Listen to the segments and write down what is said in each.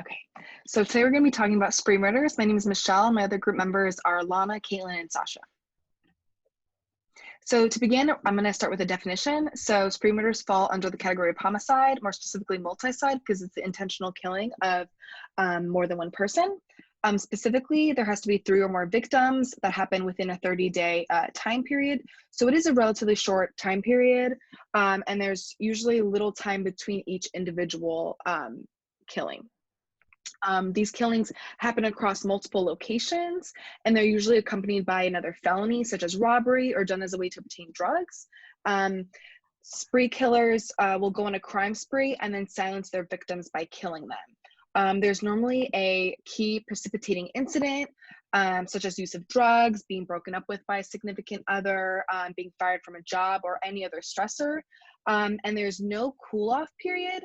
Okay, so today we're going to be talking about spree murders. My name is Michelle, and my other group members are Lana, Caitlin, and Sasha. So to begin, I'm going to start with a definition. So spree murders fall under the category of homicide, more specifically multi-side, because it's the intentional killing of more than one person. Specifically, there has to be 3 or more victims that happen within a 30-day time period. So it is a relatively short time period, and there's usually little time between each individual killing. These killings happen across multiple locations, and they're usually accompanied by another felony, such as robbery or done as a way to obtain drugs. Spree killers will go on a crime spree and then silence their victims by killing them. There's normally a key precipitating incident, such as use of drugs, being broken up with by a significant other, being fired from a job, or any other stressor. And there's no cool-off period.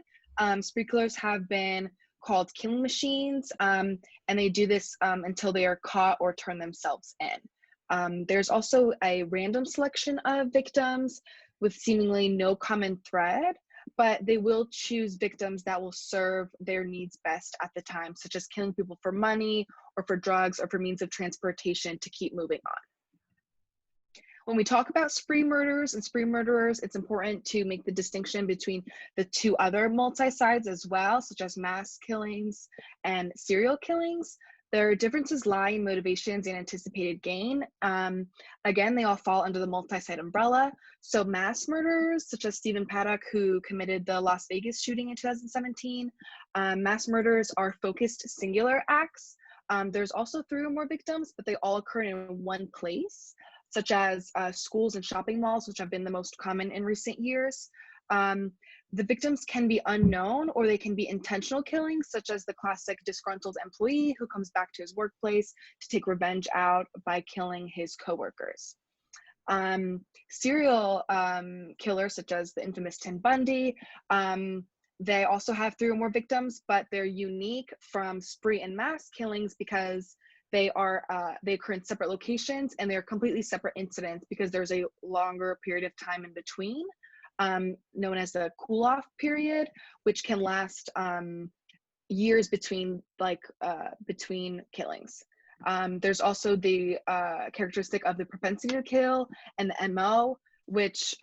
Spree killers have been called killing machines, and they do this until they are caught or turn themselves in. There's also a random selection of victims with seemingly no common thread, but they will choose victims that will serve their needs best at the time, such as killing people for money or for drugs or for means of transportation to keep moving on. When we talk about spree murders and spree murderers, it's important to make the distinction between the 2 other multi-sides as well, such as mass killings and serial killings. Their differences lie in motivations and anticipated gain. Again, they all fall under the multi-site umbrella. So mass murderers, such as Stephen Paddock, who committed the Las Vegas shooting in 2017, mass murders are focused singular acts. There's also 3 or more victims, but they all occur in one place, such as schools and shopping malls, which have been the most common in recent years. The victims can be unknown, or they can be intentional killings, such as the classic disgruntled employee who comes back to his workplace to take revenge out by killing his coworkers. Serial killers, such as the infamous Ted Bundy, they also have 3 or more victims, but they're unique from spree and mass killings because they occur in separate locations, and they're completely separate incidents because there's a longer period of time in between, known as the cool-off period, which can last years between killings. There's also the characteristic of the propensity to kill and the MO, which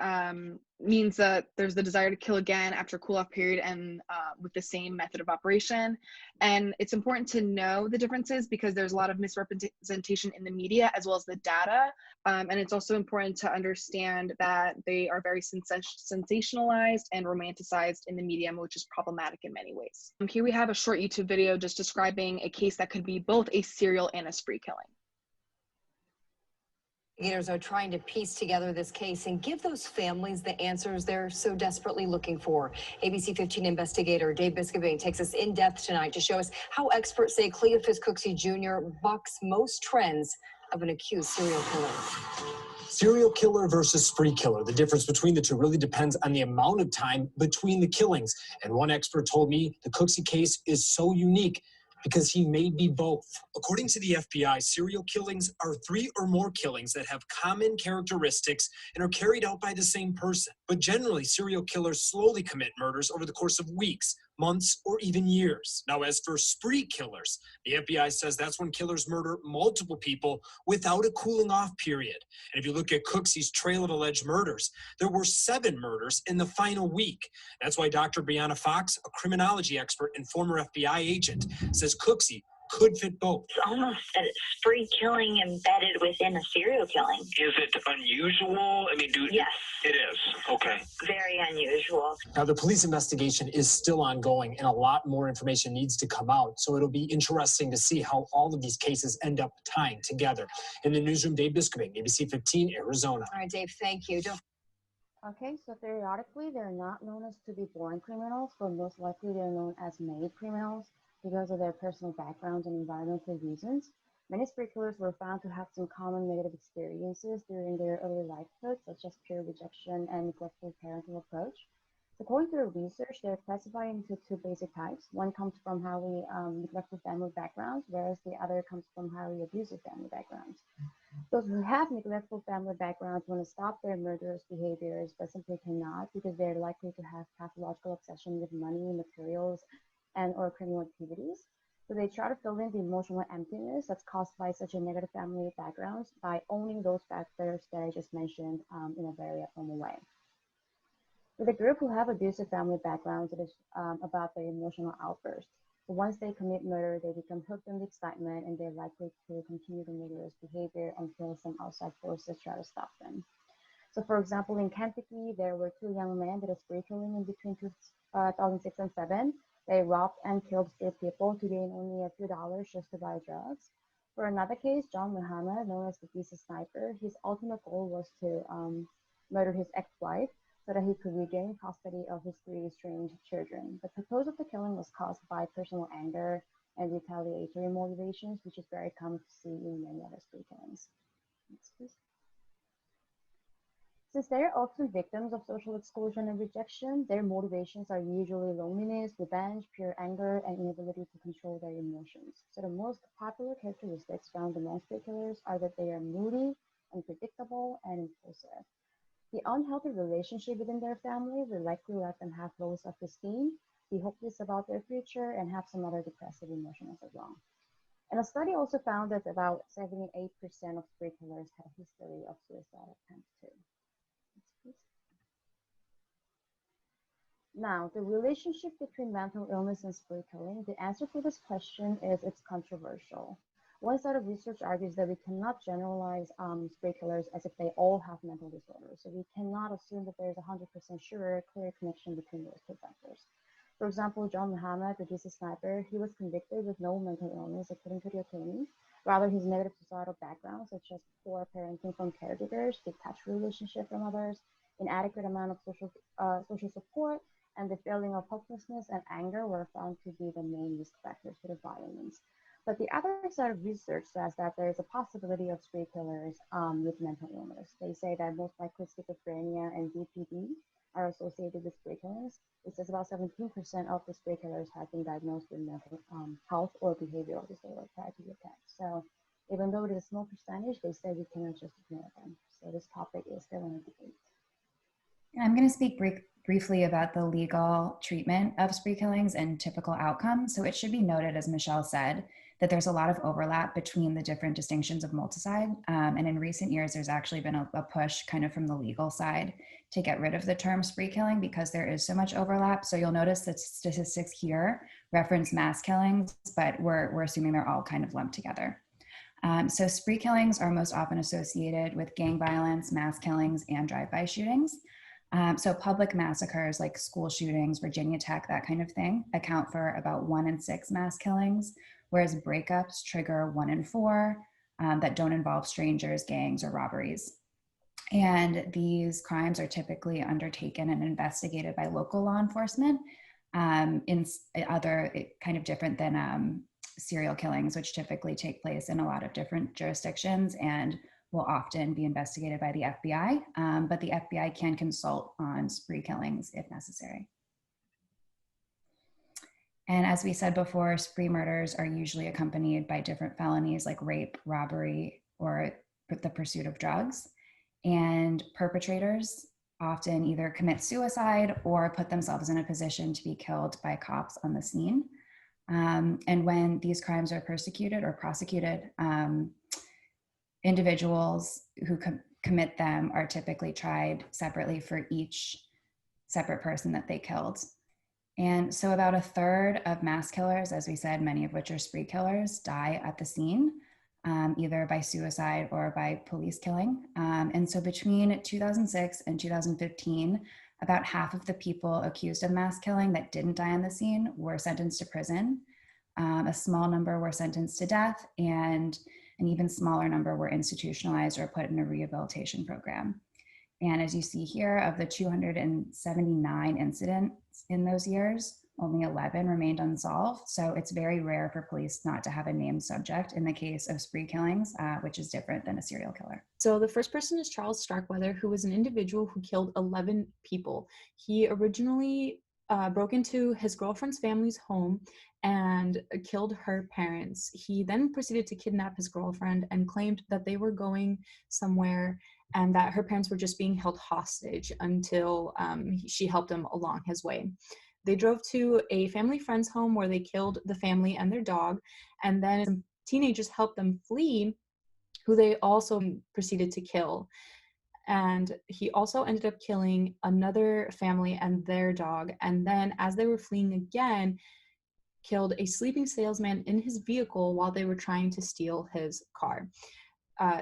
means that there's the desire to kill again after a cool-off period and with the same method of operation. And it's important to know the differences because there's a lot of misrepresentation in the media as well as the data. And it's also important to understand that they are very sensationalized and romanticized in the media, which is problematic in many ways. Here we have a short YouTube video just describing a case that could be both a serial and a spree killing. Investigators are trying to piece together this case and give those families the answers they're so desperately looking for. ABC 15 investigator Dave Biscobing takes us in depth tonight to show us how experts say Cleophas Cooksey Jr. bucks most trends of an accused serial killer. Serial killer versus spree killer. The difference between the 2 really depends on the amount of time between the killings. And one expert told me the Cooksey case is so unique because he may be both. According to the FBI, serial killings are 3 or more killings that have common characteristics and are carried out by the same person. But generally, serial killers slowly commit murders over the course of weeks, months, or even years. Now, as for spree killers, the FBI says that's when killers murder multiple people without a cooling off period. And if you look at Cooksey's trail of alleged murders, there were 7 murders in the final week. That's why Dr. Brianna Fox, a criminology expert and former FBI agent, says Cooksey could fit both. It's almost a spree killing embedded within a serial killing. Is it unusual? I mean, Yes. It is. Okay. Very unusual. Now, the police investigation is still ongoing, and a lot more information needs to come out. So it'll be interesting to see how all of these cases end up tying together. In the newsroom, Dave Biscobing, ABC 15, Arizona. All right, Dave, thank you. Okay, so periodically they're not known as to be born criminals, but most likely they're known as made criminals because of their personal backgrounds and environmental reasons. Many spree killers were found to have some common negative experiences during their early lifehood, such as peer rejection and neglectful parental approach. According to their research, they're classified into 2 basic types. One comes from highly neglectful family backgrounds, whereas the other comes from highly abusive family backgrounds. Those who have neglectful family backgrounds want to stop their murderous behaviors, but simply cannot because they're likely to have pathological obsession with money, materials, and or criminal activities. So they try to fill in the emotional emptiness that's caused by such a negative family background by owning those factors that I just mentioned in a very abnormal way. For the group who have abusive family backgrounds, it is about their emotional outburst. So once they commit murder, they become hooked on the excitement and they're likely to continue the murderous behavior until some outside forces try to stop them. So for example, in Kentucky, there were two young men that are spree killing in between 2006 and 2007. They robbed and killed three people to gain only a few dollars just to buy drugs. For another case, John Muhammad, known as the Jesus Sniper, his ultimate goal was to murder his ex-wife so that he could regain custody of his three estranged children. The purpose of the killing was caused by personal anger and retaliatory motivations, which is very common to see in many other spree killings. Next, please. Since they are often victims of social exclusion and rejection, their motivations are usually loneliness, revenge, pure anger, and inability to control their emotions. So the most popular characteristics found among spree killers are that they are moody, unpredictable, and impulsive. The unhealthy relationship within their family will likely let them have low self-esteem, be hopeless about their future, and have some other depressive emotions as well. And a study also found that about 78% of spree killers had a history of suicide attempts too. Now, the relationship between mental illness and spree killing, the answer for this question is it's controversial. One set of research argues that we cannot generalize spree killers as if they all have mental disorders. So we cannot assume that there's 100% sure, clear connection between those two factors. For example, John Muhammad, the Jesus Sniper, he was convicted with no mental illness according to the attorney. Rather, his negative societal background, such as poor parenting from caregivers, detached relationship from others, inadequate amount of social support, and the feeling of hopelessness and anger were found to be the main risk factors for the violence. But the other side of research says that there is a possibility of spree killers with mental illness. They say that most likely schizophrenia and BPD are associated with spree killings. It says about 17% of the spree killers have been diagnosed with mental health or behavioral disorder prior to the attack. So even though it is a small percentage, they say we cannot just ignore them. So this topic is still in debate. I'm going to speak briefly about the legal treatment of spree killings and typical outcomes. So it should be noted, as Michelle said, that there's a lot of overlap between the different distinctions of multicide. And in recent years, there's actually been a push kind of from the legal side to get rid of the term spree killing because there is so much overlap. So you'll notice that statistics here reference mass killings, but we're assuming they're all kind of lumped together. So spree killings are most often associated with gang violence, mass killings, and drive-by shootings. So public massacres like school shootings, Virginia Tech, that kind of thing, account for about 1 in 6 mass killings, whereas breakups trigger 1 in 4 that don't involve strangers, gangs, or robberies. And these crimes are typically undertaken and investigated by local law enforcement in other kind of different than serial killings, which typically take place in a lot of different jurisdictions and will often be investigated by the FBI, but the FBI can consult on spree killings if necessary. And as we said before, spree murders are usually accompanied by different felonies like rape, robbery, or the pursuit of drugs. And perpetrators often either commit suicide or put themselves in a position to be killed by cops on the scene. And when these crimes are persecuted or prosecuted, individuals who commit them are typically tried separately for each separate person that they killed. And so about a third of mass killers, as we said, many of which are spree killers, die at the scene, either by suicide or by police killing. And so between 2006 and 2015, about half of the people accused of mass killing that didn't die on the scene were sentenced to prison. A small number were sentenced to death, and an even smaller number were institutionalized or put in a rehabilitation program. And as you see here, of the 279 incidents in those years, only 11 remained unsolved. So it's very rare for police not to have a named subject in the case of spree killings, which is different than a serial killer. So the first person is Charles Starkweather, who was an individual who killed 11 people. He originally broke into his girlfriend's family's home and killed her parents. He then proceeded to kidnap his girlfriend and claimed that they were going somewhere and that her parents were just being held hostage until she helped him along his way. They drove to a family friend's home where they killed the family and their dog, and then some teenagers helped them flee, who they also proceeded to kill. And he also ended up killing another family and their dog. And then, as they were fleeing again, killed a sleeping salesman in his vehicle while they were trying to steal his car.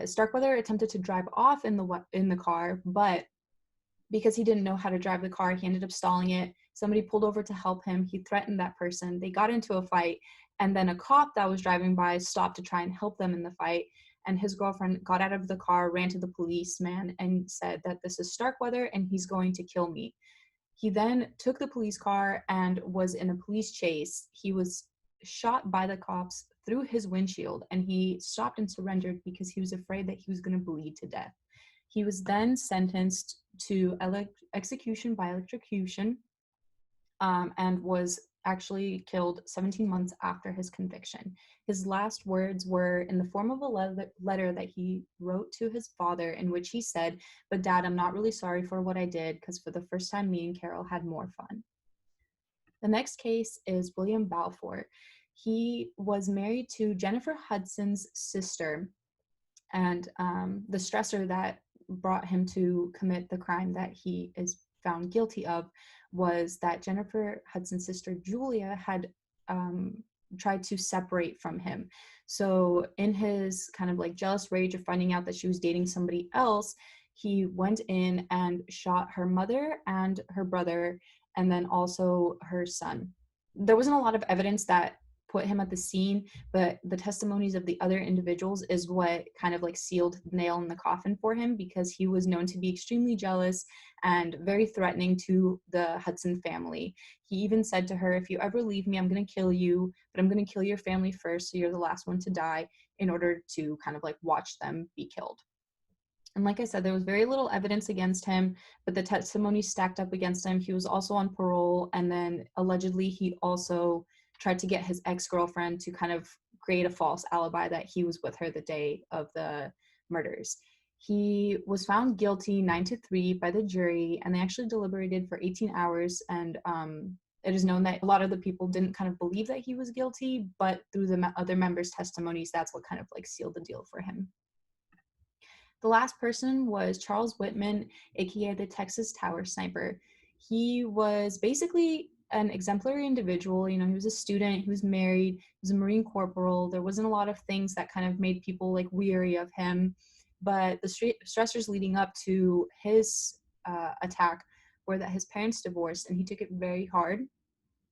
Starkweather attempted to drive off in the car, but because he didn't know how to drive the car, he ended up stalling it. Somebody pulled over to help him. He threatened that person. They got into a fight, and then a cop that was driving by stopped to try and help them in the fight. And his girlfriend got out of the car, ran to the policeman, and said that this is Starkweather and he's going to kill me. He then took the police car and was in a police chase. He was shot by the cops through his windshield, and he stopped and surrendered because he was afraid that he was going to bleed to death. He was then sentenced to execution by electrocution, and was actually killed 17 months after his conviction. His last words were in the form of a letter that he wrote to his father, in which he said, "But Dad, I'm not really sorry for what I did, because for the first time, me and Carol had more fun." The next case is William Balfour. He was married to Jennifer Hudson's sister, and the stressor that brought him to commit the crime that he is found guilty of was that Jennifer Hudson's sister, Julia, had tried to separate from him. So in his kind of like jealous rage of finding out that she was dating somebody else, he went in and shot her mother and her brother, and then also her son. There wasn't a lot of evidence that put him at the scene, but the testimonies of the other individuals is what kind of like sealed the nail in the coffin for him, because he was known to be extremely jealous and very threatening to the Hudson family. He even said to her, "If you ever leave me, I'm going to kill you, but I'm going to kill your family first, so you're the last one to die," in order to kind of like watch them be killed. And like I said, there was very little evidence against him, but the testimony stacked up against him. He was also on parole, and then allegedly he also tried to get his ex-girlfriend to kind of create a false alibi that he was with her the day of the murders. He was found guilty 9-3 by the jury, and they actually deliberated for 18 hours. And it is known that a lot of the people didn't kind of believe that he was guilty, but through the other members' testimonies, that's what kind of like sealed the deal for him. The last person was Charles Whitman, aka the Texas Tower Sniper. He was basically an exemplary individual. You know, he was a student, he was married, he was a Marine corporal. There wasn't a lot of things that kind of made people like weary of him, but the stressors leading up to his attack were that his parents divorced, and he took it very hard.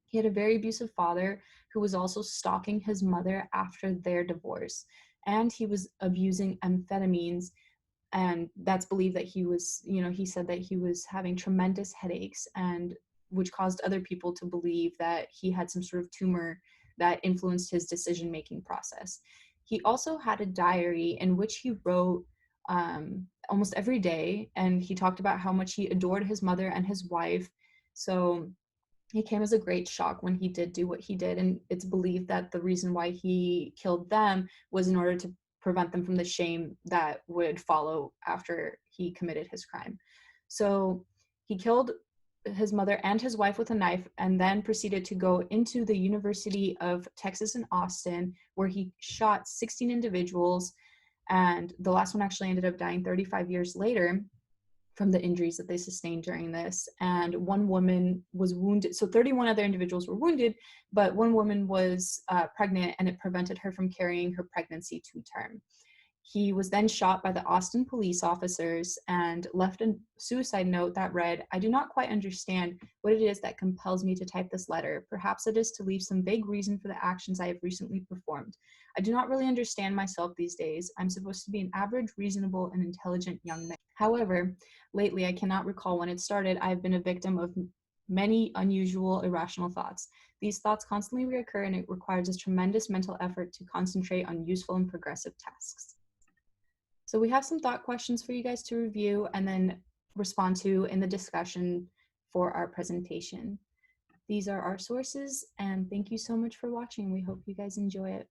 He had a very abusive father who was also stalking his mother after their divorce, and he was abusing amphetamines. And that's believed that he was, you know, he said that he was having tremendous headaches, and which caused other people to believe that he had some sort of tumor that influenced his decision-making process. He also had a diary in which he wrote almost every day, and he talked about how much he adored his mother and his wife. So it came as a great shock when he did do what he did, and it's believed that the reason why he killed them was in order to prevent them from the shame that would follow after he committed his crime. So he killed his mother and his wife with a knife, and then proceeded to go into the University of Texas in Austin, where he shot 16 individuals, and the last one actually ended up dying 35 years later from the injuries that they sustained during this. And one woman was wounded. So 31 other individuals were wounded, but one woman was pregnant, and it prevented her from carrying her pregnancy to term. He was then shot by the Austin police officers and left a suicide note that read, "I do not quite understand what it is that compels me to type this letter. Perhaps it is to leave some vague reason for the actions I have recently performed. I do not really understand myself these days. I'm supposed to be an average, reasonable, and intelligent young man. However, lately, I cannot recall when it started, I have been a victim of many unusual, irrational thoughts. These thoughts constantly reoccur, and it requires a tremendous mental effort to concentrate on useful and progressive tasks." So we have some thought questions for you guys to review and then respond to in the discussion for our presentation. These are our sources, and thank you so much for watching. We hope you guys enjoy it.